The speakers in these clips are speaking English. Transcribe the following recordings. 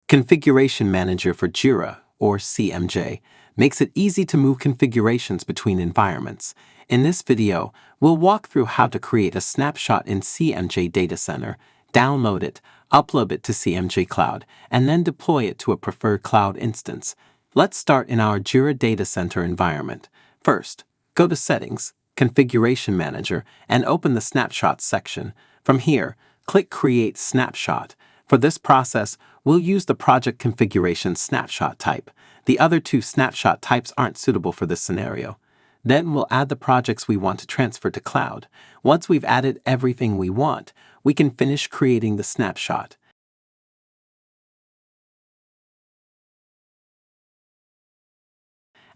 Configuration Manager for Jira, or CMJ, makes it easy to move configurations between environments. In this video, we'll walk through how to create a snapshot in CMJ Data Center, download it, upload it to CMJ Cloud, and then deploy it to a preferred cloud instance. Let's start in our Jira Data Center environment. First, go to Settings, Configuration Manager, and open the Snapshots section. From here, click Create Snapshot. For this process, we'll use the project configuration snapshot type. The other two snapshot types aren't suitable for this scenario. Then we'll add the projects we want to transfer to cloud. Once we've added everything we want, we can finish creating the snapshot.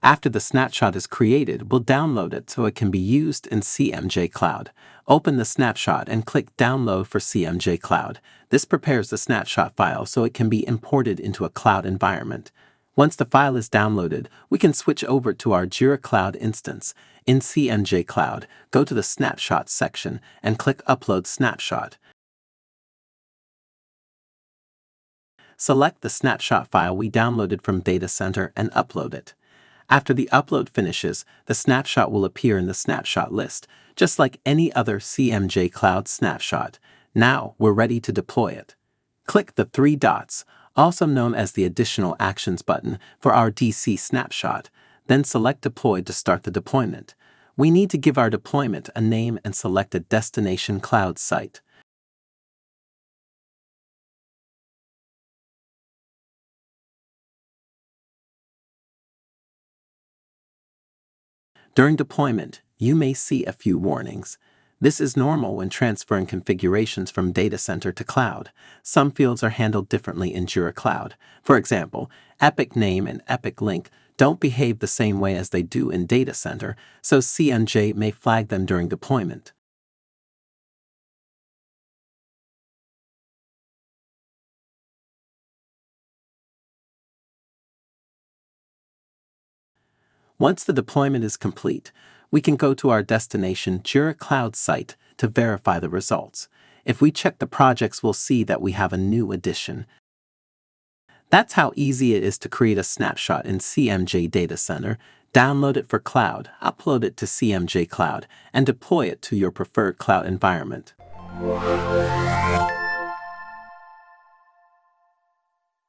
After the snapshot is created, we'll download it so it can be used in CMJ Cloud. Open the snapshot and click Download for CMJ Cloud. This prepares the snapshot file so it can be imported into a cloud environment. Once the file is downloaded, we can switch over to our Jira Cloud instance. In CMJ Cloud, go to the Snapshots section and click Upload Snapshot. Select the snapshot file we downloaded from Data Center and upload it. After the upload finishes, the snapshot will appear in the snapshot list, just like any other CMJ Cloud snapshot. Now we're ready to deploy it. Click the three dots, also known as the Additional Actions button, for our DC snapshot. Then select Deploy to start the deployment. We need to give our deployment a name and select a destination cloud site. During deployment, you may see a few warnings. This is normal when transferring configurations from data center to cloud. Some fields are handled differently in Jira Cloud. For example, epic name and epic link don't behave the same way as they do in data center, so CMJ may flag them during deployment. Once the deployment is complete, we can go to our destination Jira Cloud site to verify the results. If we check the projects, we'll see that we have a new addition. That's how easy it is to create a snapshot in CMJ Data Center, download it for cloud, upload it to CMJ Cloud, and deploy it to your preferred cloud environment.